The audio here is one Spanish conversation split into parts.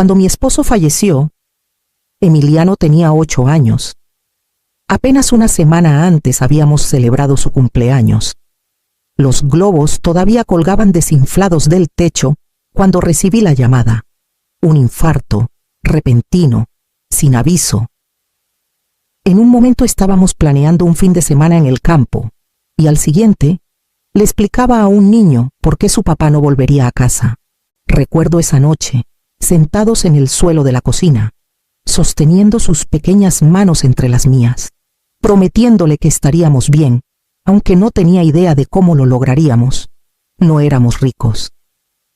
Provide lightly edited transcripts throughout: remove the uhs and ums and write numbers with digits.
Cuando mi esposo falleció, Emiliano tenía 8 años. Apenas una semana antes habíamos celebrado su cumpleaños. Los globos todavía colgaban desinflados del techo cuando recibí la llamada. Un infarto, repentino, sin aviso. En un momento estábamos planeando un fin de semana en el campo, y al siguiente le explicaba a un niño por qué su papá no volvería a casa. Recuerdo esa noche, sentados en el suelo de la cocina, sosteniendo sus pequeñas manos entre las mías, prometiéndole que estaríamos bien, aunque no tenía idea de cómo lo lograríamos. No éramos ricos.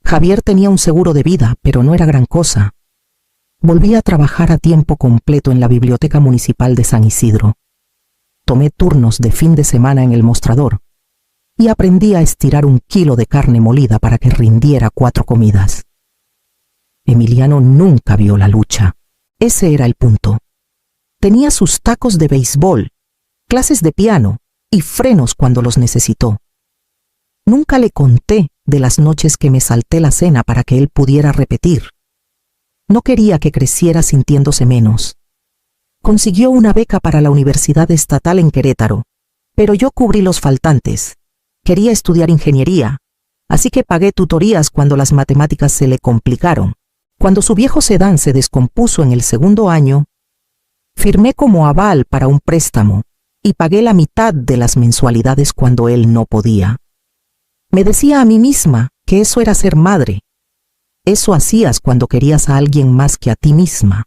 Javier tenía un seguro de vida, pero no era gran cosa. Volví a trabajar a tiempo completo en la Biblioteca Municipal de San Isidro. Tomé turnos de fin de semana en el mostrador y aprendí a estirar 1 kilo de carne molida para que rindiera 4 comidas. Emiliano nunca vio la lucha. Ese era el punto. Tenía sus tacos de béisbol, clases de piano y frenos cuando los necesitó. Nunca le conté de las noches que me salté la cena para que él pudiera repetir. No quería que creciera sintiéndose menos. Consiguió una beca para la Universidad Estatal en Querétaro, pero yo cubrí los faltantes. Quería estudiar ingeniería, así que pagué tutorías cuando las matemáticas se le complicaron. Cuando su viejo sedán se descompuso en el 2º año, firmé como aval para un préstamo y pagué la mitad de las mensualidades cuando él no podía. Me decía a mí misma que eso era ser madre. Eso hacías cuando querías a alguien más que a ti misma.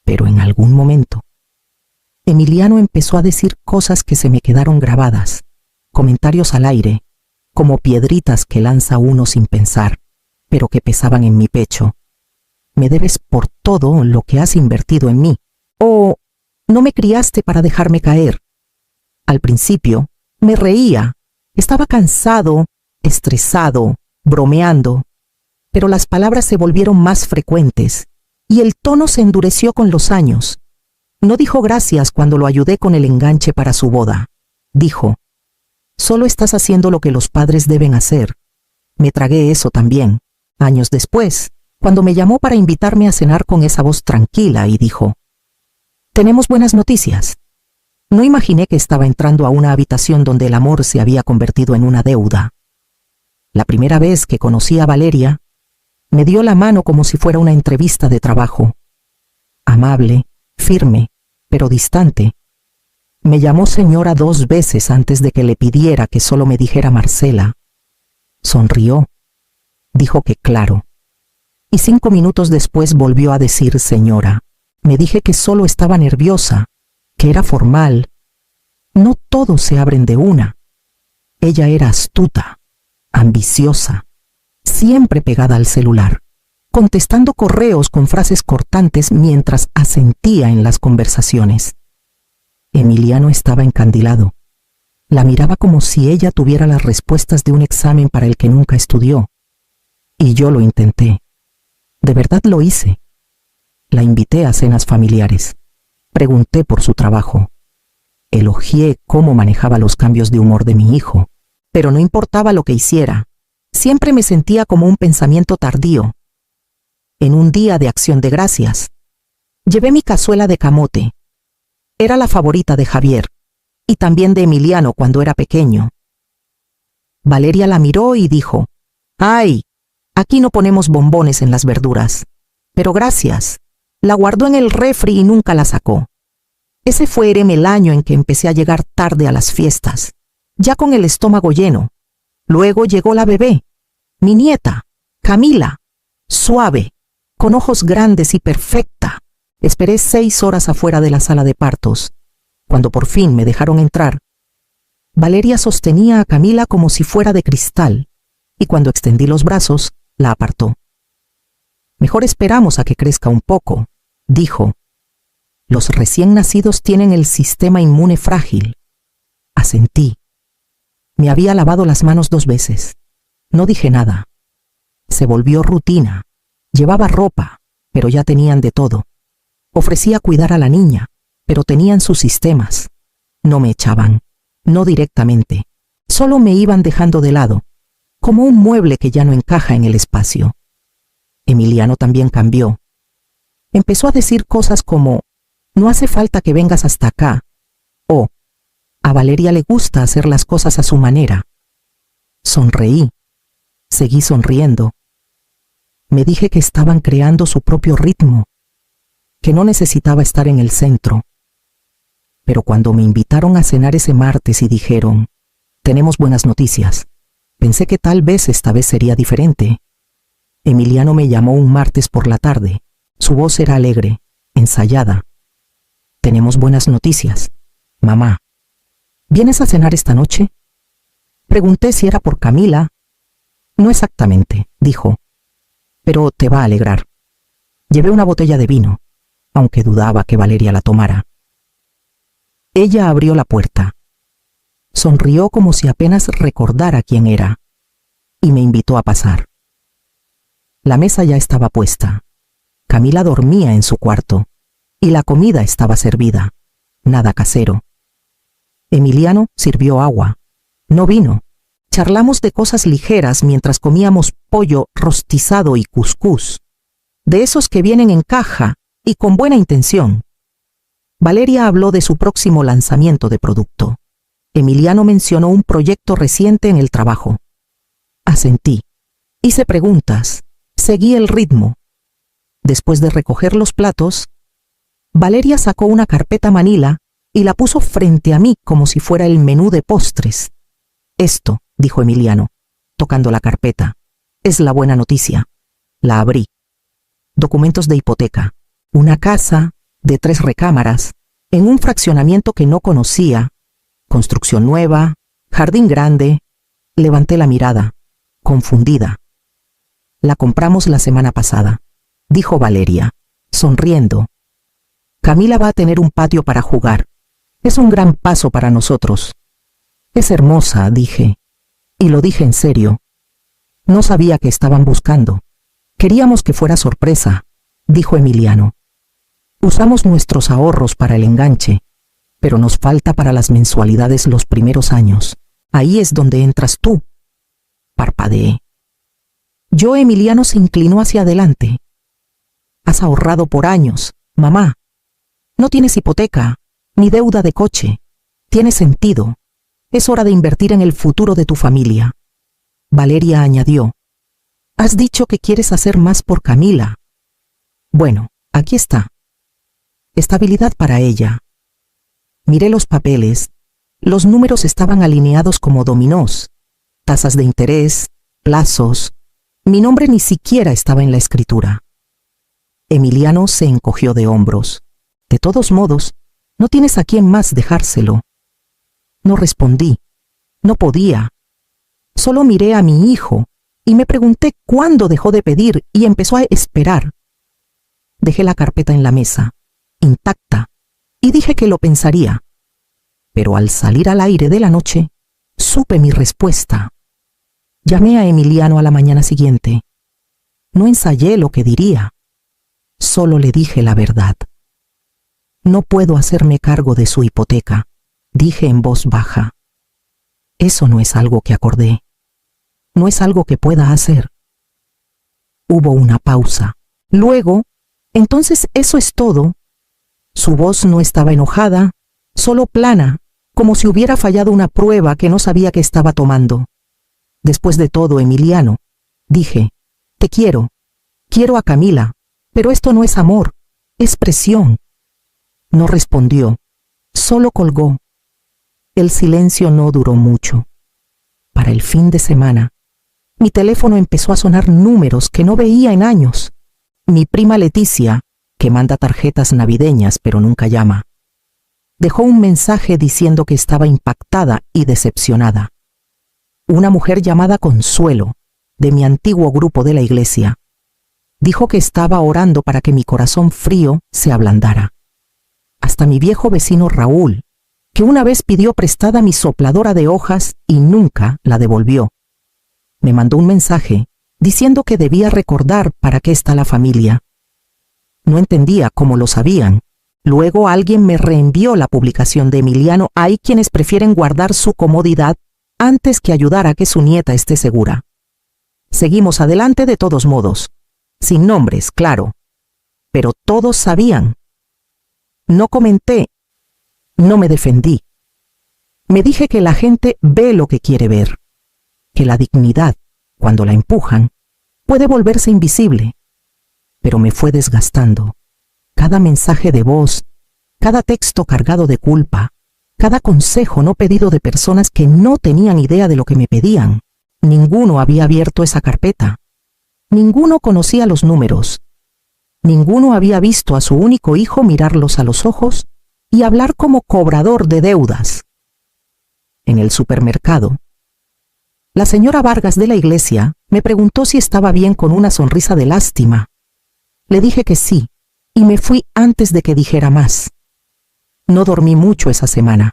Pero en algún momento, Emiliano empezó a decir cosas que se me quedaron grabadas, comentarios al aire, como piedritas que lanza uno sin pensar, pero que pesaban en mi pecho. Me debes por todo lo que has invertido en mí. O no me criaste para dejarme caer. Al principio, me reía. Estaba cansado, estresado, bromeando. Pero las palabras se volvieron más frecuentes y el tono se endureció con los años. No dijo gracias cuando lo ayudé con el enganche para su boda. Dijo, solo estás haciendo lo que los padres deben hacer. Me tragué eso también. Años después, cuando me llamó para invitarme a cenar con esa voz tranquila y dijo, tenemos buenas noticias. No imaginé que estaba entrando a una habitación donde el amor se había convertido en una deuda. La primera vez que conocí a Valeria, me dio la mano como si fuera una entrevista de trabajo. Amable, firme, pero distante. Me llamó señora 2 veces antes de que le pidiera que solo me dijera Marcela. Sonrió. Dijo que claro. Y 5 minutos después volvió a decir señora. Me dije que solo estaba nerviosa, que era formal. No todos se abren de una. Ella era astuta, ambiciosa, siempre pegada al celular, contestando correos con frases cortantes mientras asentía en las conversaciones. Emiliano estaba encandilado. La miraba como si ella tuviera las respuestas de un examen para el que nunca estudió. Y yo lo intenté. De verdad lo hice. La invité a cenas familiares. Pregunté por su trabajo. Elogié cómo manejaba los cambios de humor de mi hijo, pero no importaba lo que hiciera. Siempre me sentía como un pensamiento tardío. En un día de Acción de Gracias, llevé mi cazuela de camote. Era la favorita de Javier, y también de Emiliano cuando era pequeño. Valeria la miró y dijo, «¡Ay! Aquí no ponemos bombones en las verduras. Pero gracias». La guardó en el refri y nunca la sacó. Ese fue el año en que empecé a llegar tarde a las fiestas, ya con el estómago lleno. Luego llegó la bebé, mi nieta, Camila, suave, con ojos grandes y perfecta. Esperé 6 horas afuera de la sala de partos. Cuando por fin me dejaron entrar, Valeria sostenía a Camila como si fuera de cristal, y cuando extendí los brazos, la apartó. Mejor esperamos a que crezca un poco, dijo. Los recién nacidos tienen el sistema inmune frágil. Asentí. Me había lavado las manos 2 veces. No dije nada. Se volvió rutina. Llevaba ropa, pero ya tenían de todo. Ofrecía cuidar a la niña, pero tenían sus sistemas. No me echaban, no directamente. Solo me iban dejando de lado, como un mueble que ya no encaja en el espacio. Emiliano también cambió. Empezó a decir cosas como, no hace falta que vengas hasta acá, o, a Valeria le gusta hacer las cosas a su manera. Sonreí. Seguí sonriendo. Me dije que estaban creando su propio ritmo, que no necesitaba estar en el centro. Pero cuando me invitaron a cenar ese martes y dijeron, tenemos buenas noticias, pensé que tal vez esta vez sería diferente. Emiliano me llamó un martes por la tarde. Su voz era alegre, ensayada. Tenemos buenas noticias, mamá. ¿Vienes a cenar esta noche? Pregunté si era por Camila. No exactamente, dijo, pero te va a alegrar. Llevé una botella de vino, aunque dudaba que Valeria la tomara. Ella abrió la puerta. Sonrió como si apenas recordara quién era, y me invitó a pasar. La mesa ya estaba puesta. Camila dormía en su cuarto, y la comida estaba servida, nada casero. Emiliano sirvió agua, no vino. Charlamos de cosas ligeras mientras comíamos pollo rostizado y cuscús, de esos que vienen en caja y con buena intención. Valeria habló de su próximo lanzamiento de producto. Emiliano mencionó un proyecto reciente en el trabajo. Asentí. Hice preguntas. Seguí el ritmo. Después de recoger los platos, Valeria sacó una carpeta manila y la puso frente a mí como si fuera el menú de postres. Esto, dijo Emiliano, tocando la carpeta, es la buena noticia. La abrí. Documentos de hipoteca. Una casa de 3 recámaras, en un fraccionamiento que no conocía. Construcción nueva, jardín grande. Levanté la mirada, confundida. La compramos la semana pasada, dijo Valeria, sonriendo. Camila va a tener un patio para jugar. Es un gran paso para nosotros. Es hermosa, dije. Y lo dije en serio. No sabía que estaban buscando. Queríamos que fuera sorpresa, dijo Emiliano. Usamos nuestros ahorros para el enganche, pero nos falta para las mensualidades los primeros años. Ahí es donde entras tú. Parpadeé. Emiliano se inclinó hacia adelante. Has ahorrado por años, mamá. No tienes hipoteca, ni deuda de coche. Tiene sentido. Es hora de invertir en el futuro de tu familia. Valeria añadió. Has dicho que quieres hacer más por Camila. Bueno, aquí está. Estabilidad para ella. Miré los papeles. Los números estaban alineados como dominós. Tasas de interés, plazos. Mi nombre ni siquiera estaba en la escritura. Emiliano se encogió de hombros. De todos modos, no tienes a quién más dejárselo. No respondí. No podía. Solo miré a mi hijo y me pregunté cuándo dejó de pedir y empezó a esperar. Dejé la carpeta en la mesa, intacta, y dije que lo pensaría. Pero al salir al aire de la noche, supe mi respuesta. Llamé a Emiliano a la mañana siguiente. No ensayé lo que diría. Solo le dije la verdad. No puedo hacerme cargo de su hipoteca, dije en voz baja. Eso no es algo que acordé. No es algo que pueda hacer. Hubo una pausa. Luego, entonces eso es todo. Su voz no estaba enojada, solo plana, como si hubiera fallado una prueba que no sabía que estaba tomando. Después de todo, Emiliano, dije, te quiero. Quiero a Camila, pero esto no es amor, es presión. No respondió, solo colgó. El silencio no duró mucho. Para el fin de semana, mi teléfono empezó a sonar números que no veía en años. Mi prima Leticia, que manda tarjetas navideñas pero nunca llama, dejó un mensaje diciendo que estaba impactada y decepcionada. Una mujer llamada Consuelo, de mi antiguo grupo de la iglesia, dijo que estaba orando para que mi corazón frío se ablandara. Hasta mi viejo vecino Raúl, que una vez pidió prestada mi sopladora de hojas y nunca la devolvió, me mandó un mensaje diciendo que debía recordar para qué está la familia. No entendía cómo lo sabían. Luego alguien me reenvió la publicación de Emiliano. Hay quienes prefieren guardar su comodidad antes que ayudar a que su nieta esté segura. Seguimos adelante de todos modos. Sin nombres, claro. pero todos sabían. No comenté, no me defendí. Me dije que la gente ve lo que quiere ver, que la dignidad, cuando la empujan, puede volverse invisible. Pero me fue desgastando. Cada mensaje de voz, cada texto cargado de culpa, cada consejo no pedido de personas que no tenían idea de lo que me pedían. Ninguno había abierto esa carpeta. Ninguno conocía los números. Ninguno había visto a su único hijo mirarlos a los ojos y hablar como cobrador de deudas. En el supermercado, la señora Vargas de la iglesia me preguntó si estaba bien con una sonrisa de lástima. Le dije que sí, y me fui antes de que dijera más. No dormí mucho esa semana.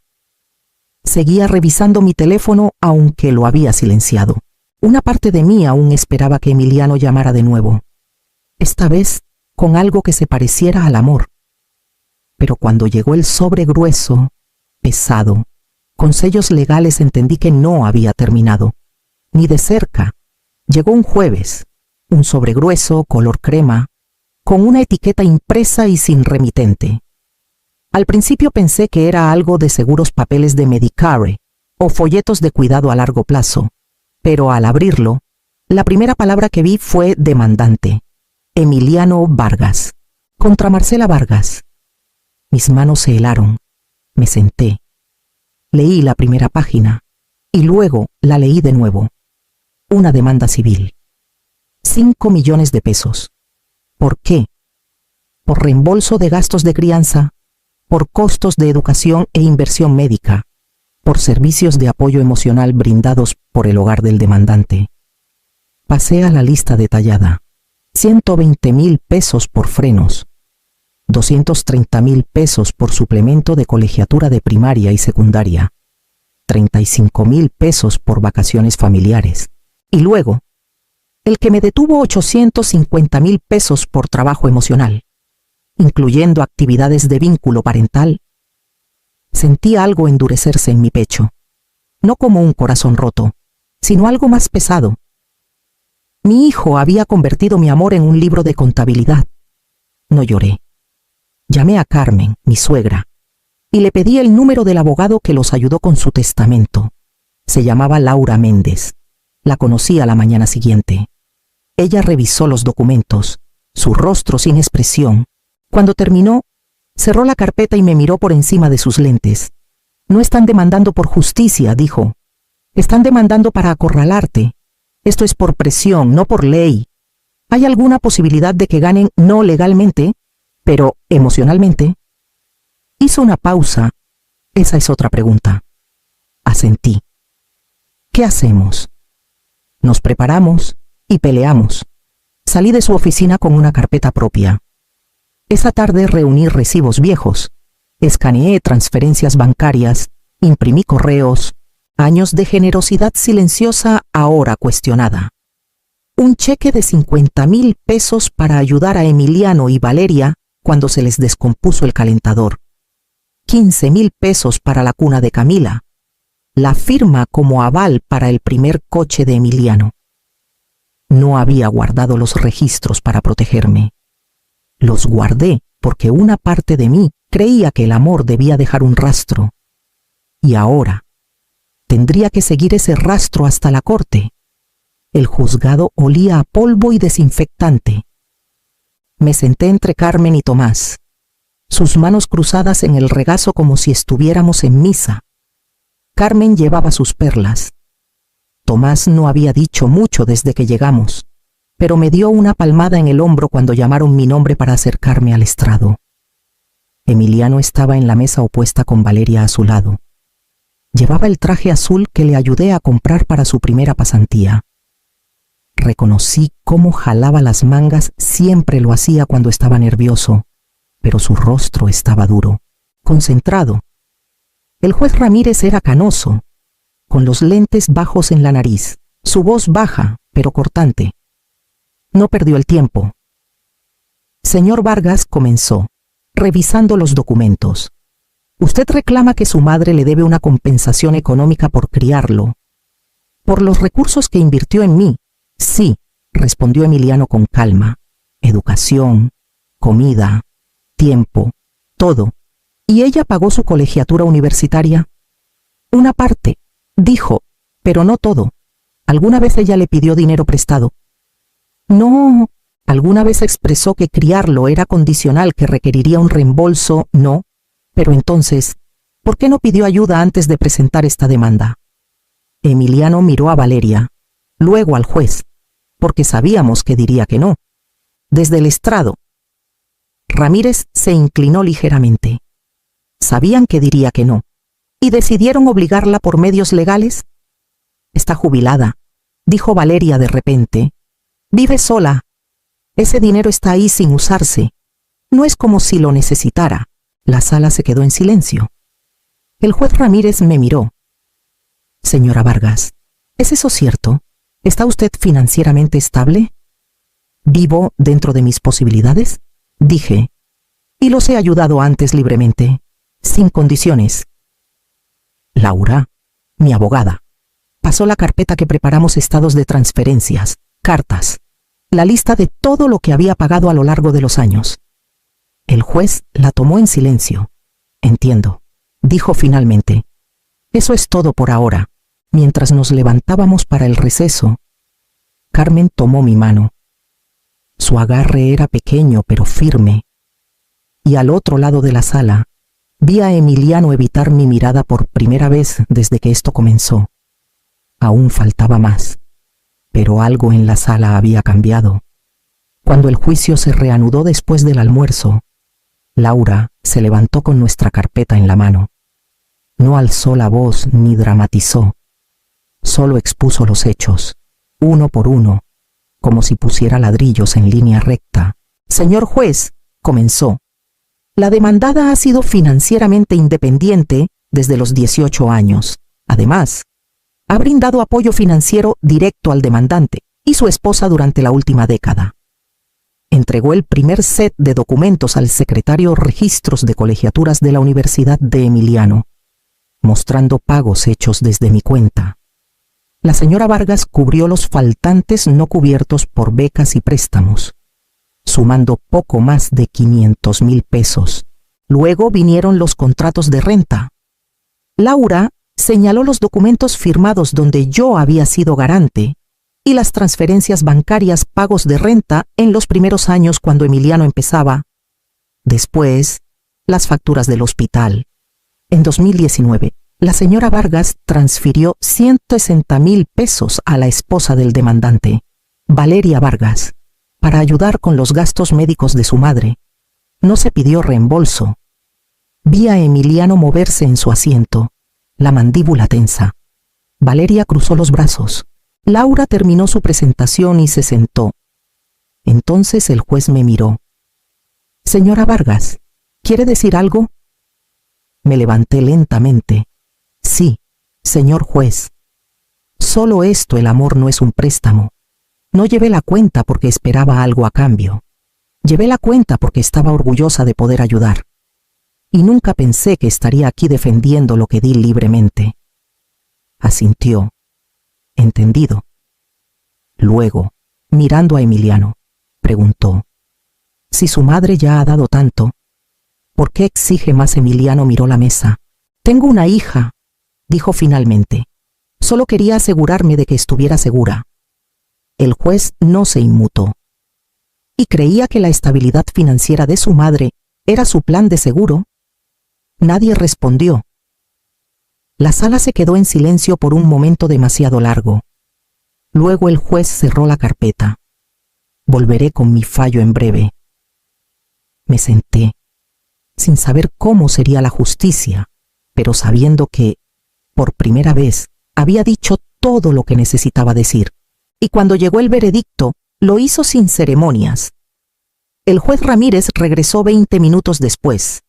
Seguía revisando mi teléfono aunque lo había silenciado. Una parte de mí aún esperaba que Emiliano llamara de nuevo. Esta vez con algo que se pareciera al amor. Pero cuando llegó el sobre grueso, pesado, con sellos legales, entendí que no había terminado. Ni de cerca. Llegó un jueves, un sobre grueso, color crema, con una etiqueta impresa y sin remitente. Al principio pensé que era algo de seguros papeles de Medicare o folletos de cuidado a largo plazo, pero al abrirlo, la primera palabra que vi fue demandante. Emiliano Vargas, contra Marcela Vargas. Mis manos se helaron. Me senté. Leí la primera página y luego la leí de nuevo. Una demanda civil. 5 millones de pesos. ¿Por qué? Por reembolso de gastos de crianza, por costos de educación e inversión médica, por servicios de apoyo emocional brindados por el hogar del demandante. Pasé a la lista detallada. 120,000 pesos por frenos, 230,000 pesos por suplemento de colegiatura de primaria y secundaria, 35,000 pesos por vacaciones familiares, y luego, el que me detuvo 850,000 pesos por trabajo emocional, incluyendo actividades de vínculo parental. Sentí algo endurecerse en mi pecho, no como un corazón roto, sino algo más pesado. Mi hijo había convertido mi amor en un libro de contabilidad. No lloré. Llamé a Carmen, mi suegra, y le pedí el número del abogado que los ayudó con su testamento. Se llamaba Laura Méndez. La conocí a la mañana siguiente. Ella revisó los documentos, su rostro sin expresión. Cuando terminó, cerró la carpeta y me miró por encima de sus lentes. No están demandando por justicia, dijo. Están demandando para acorralarte. Esto es por presión, no por ley. ¿Hay alguna posibilidad de que ganen no legalmente, pero emocionalmente? Hizo una pausa. Esa es otra pregunta. Asentí. ¿Qué hacemos? Nos preparamos y peleamos. Salí de su oficina con una carpeta propia. Esa tarde reuní recibos viejos, escaneé transferencias bancarias, imprimí correos, años de generosidad silenciosa ahora cuestionada. Un cheque de 50,000 pesos para ayudar a Emiliano y Valeria cuando se les descompuso el calentador. 15,000 pesos para la cuna de Camila. La firma como aval para el primer coche de Emiliano. No había guardado los registros para protegerme. Los guardé porque una parte de mí creía que el amor debía dejar un rastro. Y ahora tendría que seguir ese rastro hasta la corte. El juzgado olía a polvo y desinfectante. Me senté entre Carmen y Tomás, sus manos cruzadas en el regazo como si estuviéramos en misa. Carmen llevaba sus perlas. Tomás no había dicho mucho desde que llegamos, pero me dio una palmada en el hombro cuando llamaron mi nombre para acercarme al estrado. Emiliano estaba en la mesa opuesta con Valeria a su lado. Llevaba el traje azul que le ayudé a comprar para su primera pasantía. Reconocí cómo jalaba las mangas, siempre lo hacía cuando estaba nervioso, pero su rostro estaba duro, concentrado. El juez Ramírez era canoso, con los lentes bajos en la nariz, su voz baja, pero cortante. No perdió el tiempo. Señor Vargas, comenzó, revisando los documentos. Usted reclama que su madre le debe una compensación económica por criarlo. Por los recursos que invirtió en mí. Sí, respondió Emiliano con calma. Educación, comida, tiempo, todo. ¿Y ella pagó su colegiatura universitaria? Una parte, dijo, pero no todo. ¿Alguna vez ella le pidió dinero prestado? No. ¿Alguna vez expresó que criarlo era condicional, que requeriría un reembolso? No. Pero entonces, ¿por qué no pidió ayuda antes de presentar esta demanda? Emiliano miró a Valeria, luego al juez, porque sabíamos que diría que no. Desde el estrado, Ramírez se inclinó ligeramente. Sabían que diría que no, y decidieron obligarla por medios legales. Está jubilada, dijo Valeria de repente. Vive sola. Ese dinero está ahí sin usarse. No es como si lo necesitara. La sala se quedó en silencio. El juez Ramírez me miró. Señora Vargas, ¿es eso cierto? ¿Está usted financieramente estable? ¿Vivo dentro de mis posibilidades? Dije. Y los he ayudado antes libremente, sin condiciones. Laura, mi abogada, pasó la carpeta que preparamos, estados de transferencias, cartas, la lista de todo lo que había pagado a lo largo de los años. El juez la tomó en silencio. Entiendo, dijo finalmente. Eso es todo por ahora. Mientras nos levantábamos para el receso, Carmen tomó mi mano. Su agarre era pequeño pero firme. Y al otro lado de la sala, vi a Emiliano evitar mi mirada por primera vez desde que esto comenzó. Aún faltaba más, pero algo en la sala había cambiado. Cuando el juicio se reanudó después del almuerzo, Laura se levantó con nuestra carpeta en la mano. No alzó la voz ni dramatizó. Solo expuso los hechos, uno por uno, como si pusiera ladrillos en línea recta. Señor juez, comenzó. La demandada ha sido financieramente independiente desde los 18 años. Además, ha brindado apoyo financiero directo al demandante y su esposa durante la última década. Entregó el primer set de documentos al secretario Registros de Colegiaturas de la Universidad de Emiliano, mostrando pagos hechos desde mi cuenta. La señora Vargas cubrió los faltantes no cubiertos por becas y préstamos, sumando poco más de 500,000 pesos. Luego vinieron los contratos de renta. Laura señaló los documentos firmados donde yo había sido garante y las transferencias bancarias, pagos de renta en los primeros años cuando Emiliano empezaba. Después, las facturas del hospital. En 2019, la señora Vargas transfirió 160,000 pesos a la esposa del demandante, Valeria Vargas, para ayudar con los gastos médicos de su madre. No se pidió reembolso. Vi a Emiliano moverse en su asiento, la mandíbula tensa. Valeria cruzó los brazos. Laura terminó su presentación y se sentó. Entonces el juez me miró. Señora Vargas, ¿quiere decir algo? Me levanté lentamente. Sí, señor juez. Solo esto, el amor no es un préstamo. No llevé la cuenta porque esperaba algo a cambio. Llevé la cuenta porque estaba orgullosa de poder ayudar. Y nunca pensé que estaría aquí defendiendo lo que di libremente. Asintió. Entendido. Luego, mirando a Emiliano, preguntó: si su madre ya ha dado tanto, ¿por qué exige más? Emiliano miró la mesa. Tengo una hija, dijo finalmente. Solo quería asegurarme de que estuviera segura. El juez no se inmutó. ¿Y creía que la estabilidad financiera de su madre era su plan de seguro? Nadie respondió. La sala se quedó en silencio por un momento demasiado largo. Luego el juez cerró la carpeta. Volveré con mi fallo en breve. Me senté, sin saber cómo sería la justicia, pero sabiendo que, por primera vez, había dicho todo lo que necesitaba decir. Y cuando llegó el veredicto, lo hizo sin ceremonias. El juez Ramírez regresó 20 minutos después.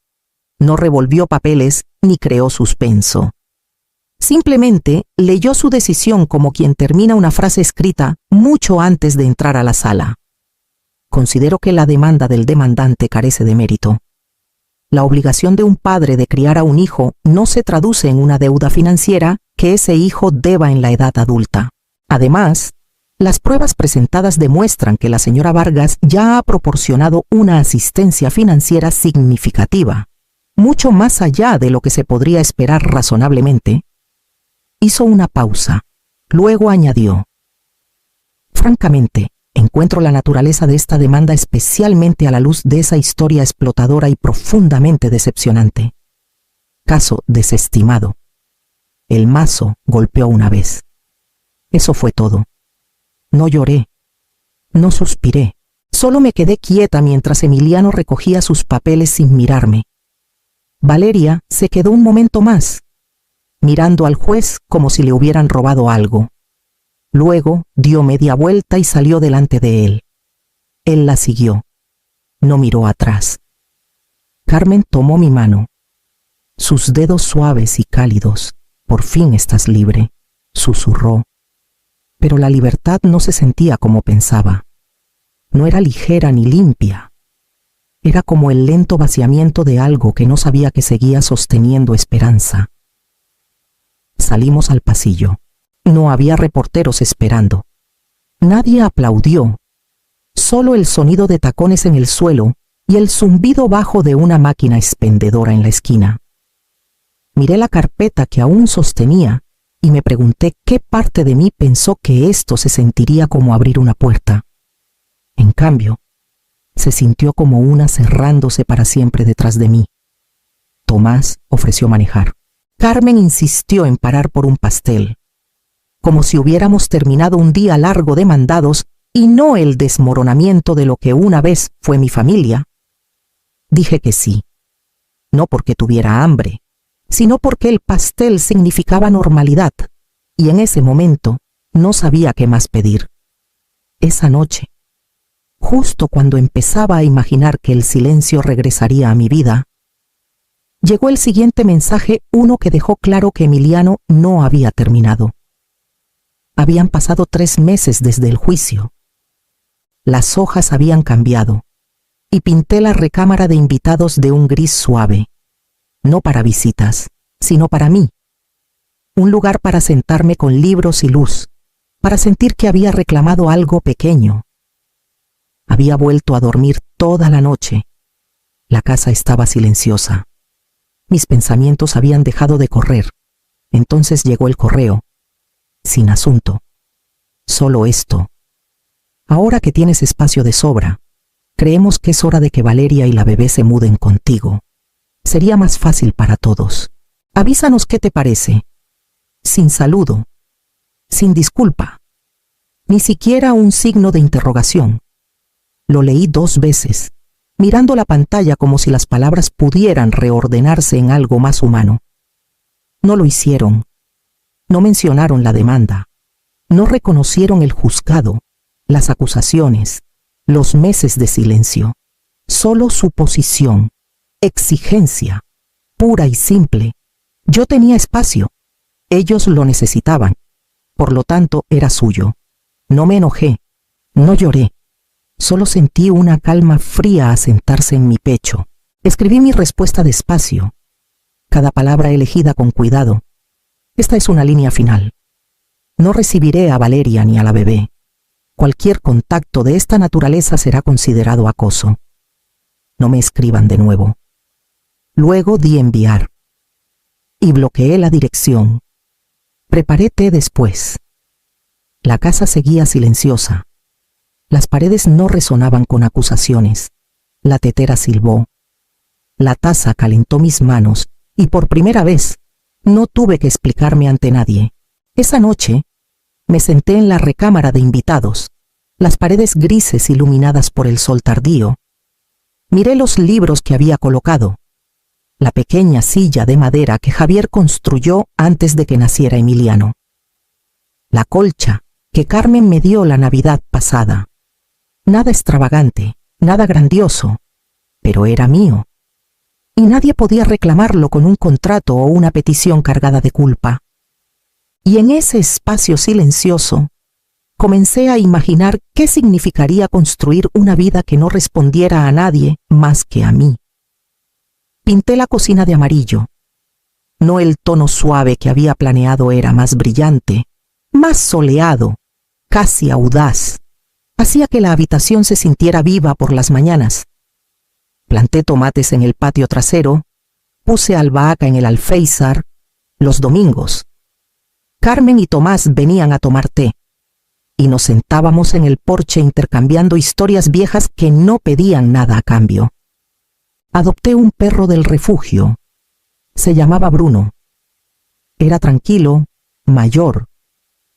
No revolvió papeles ni creó suspenso. Simplemente leyó su decisión como quien termina una frase escrita mucho antes de entrar a la sala. Considero que la demanda del demandante carece de mérito. La obligación de un padre de criar a un hijo no se traduce en una deuda financiera que ese hijo deba en la edad adulta. Además, Las pruebas presentadas demuestran que la señora Vargas ya ha proporcionado una asistencia financiera significativa, mucho más allá de lo que se podría esperar razonablemente. Hizo una pausa, luego añadió: francamente, encuentro la naturaleza de esta demanda especialmente a la luz de esa historia explotadora y profundamente decepcionante. Caso desestimado. El mazo golpeó una vez. Eso fue todo. No lloré, no suspiré, solo me quedé quieta mientras Emiliano recogía sus papeles sin mirarme. Valeria se quedó un momento más, mirando al juez como si le hubieran robado algo. Luego dio media vuelta y salió delante de él. Él la siguió. No miró atrás. Carmen tomó mi mano. Sus dedos suaves y cálidos. «Por fin estás libre», susurró. Pero la libertad no se sentía como pensaba. No era ligera ni limpia. Era como el lento vaciamiento de algo que no sabía que seguía sosteniendo esperanza. Salimos al pasillo. No había reporteros esperando. Nadie aplaudió. Solo el sonido de tacones en el suelo y el zumbido bajo de una máquina expendedora en la esquina. Miré la carpeta que aún sostenía y me pregunté qué parte de mí pensó que esto se sentiría como abrir una puerta. En cambio, se sintió como una cerrándose para siempre detrás de mí. Tomás ofreció manejar. Carmen insistió en parar por un pastel, como si hubiéramos terminado un día largo de mandados y no el desmoronamiento de lo que una vez fue mi familia. Dije que sí, no porque tuviera hambre, sino porque el pastel significaba normalidad, y en ese momento no sabía qué más pedir. Esa noche, justo cuando empezaba a imaginar que el silencio regresaría a mi vida, llegó el siguiente mensaje, uno que dejó claro que Emiliano no había terminado. Habían pasado 3 meses desde el juicio. Las hojas habían cambiado, y pinté la recámara de invitados de un gris suave. No para visitas, sino para mí. Un lugar para sentarme con libros y luz, para sentir que había reclamado algo pequeño. Había vuelto a dormir toda la noche. La casa estaba silenciosa. Mis pensamientos habían dejado de correr. Entonces llegó el correo. Sin asunto. Solo esto. Ahora que tienes espacio de sobra, creemos que es hora de que Valeria y la bebé se muden contigo. Sería más fácil para todos. Avísanos qué te parece. Sin saludo. Sin disculpa. Ni siquiera un signo de interrogación. Lo leí 2 veces, mirando la pantalla como si las palabras pudieran reordenarse en algo más humano. No lo hicieron. No mencionaron la demanda. No reconocieron el juzgado, las acusaciones, los meses de silencio. Solo suposición. Exigencia, pura y simple. Yo tenía espacio. Ellos lo necesitaban. Por lo tanto, era suyo. No me enojé. No lloré. Solo sentí una calma fría asentarse en mi pecho. Escribí mi respuesta despacio. Cada palabra elegida con cuidado. Esta es una línea final. No recibiré a Valeria ni a la bebé. Cualquier contacto de esta naturaleza será considerado acoso. No me escriban de nuevo. Luego di enviar. Y bloqueé la dirección. Preparé té después. La casa seguía silenciosa. Las paredes no resonaban con acusaciones. La tetera silbó. La taza calentó mis manos y por primera vez no tuve que explicarme ante nadie. Esa noche me senté en la recámara de invitados, las paredes grises iluminadas por el sol tardío. Miré los libros que había colocado. La pequeña silla de madera que Javier construyó antes de que naciera Emiliano. La colcha que Carmen me dio la Navidad pasada. Nada extravagante, nada grandioso, pero era mío. Y nadie podía reclamarlo con un contrato o una petición cargada de culpa. Y en ese espacio silencioso, comencé a imaginar qué significaría construir una vida que no respondiera a nadie más que a mí. Pinté la cocina de amarillo. No el tono suave que había planeado, era más brillante, más soleado, casi audaz. Hacía que la habitación se sintiera viva por las mañanas. Planté tomates en el patio trasero, puse albahaca en el alféizar los domingos. Carmen y Tomás venían a tomar té, y nos sentábamos en el porche intercambiando historias viejas que no pedían nada a cambio. Adopté un perro del refugio. Se llamaba Bruno. Era tranquilo, mayor,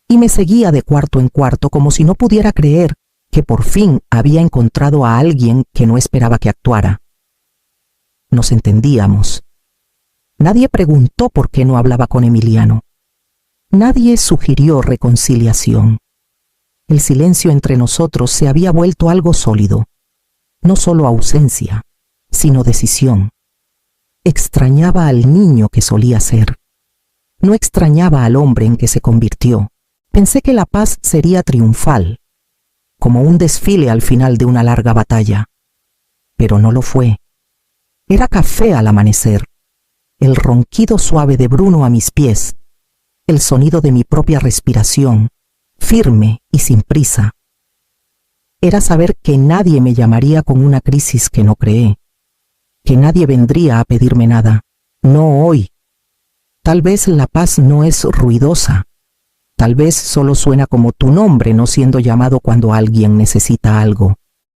y me seguía de cuarto en cuarto como si no pudiera creer que por fin había encontrado a alguien que no esperaba que actuara. Nos entendíamos. Nadie preguntó por qué no hablaba con Emiliano. Nadie sugirió reconciliación. El silencio entre nosotros se había vuelto algo sólido. No solo ausencia, sino decisión. Extrañaba al niño que solía ser. No extrañaba al hombre en que se convirtió. Pensé que la paz sería triunfal, como un desfile al final de una larga batalla. Pero no lo fue. Era café al amanecer, el ronquido suave de Bruno a mis pies, el sonido de mi propia respiración, firme y sin prisa. Era saber que nadie me llamaría con una crisis que no creé, que nadie vendría a pedirme nada, no hoy. Tal vez la paz no es ruidosa, tal vez solo suena como tu nombre no siendo llamado cuando alguien necesita algo.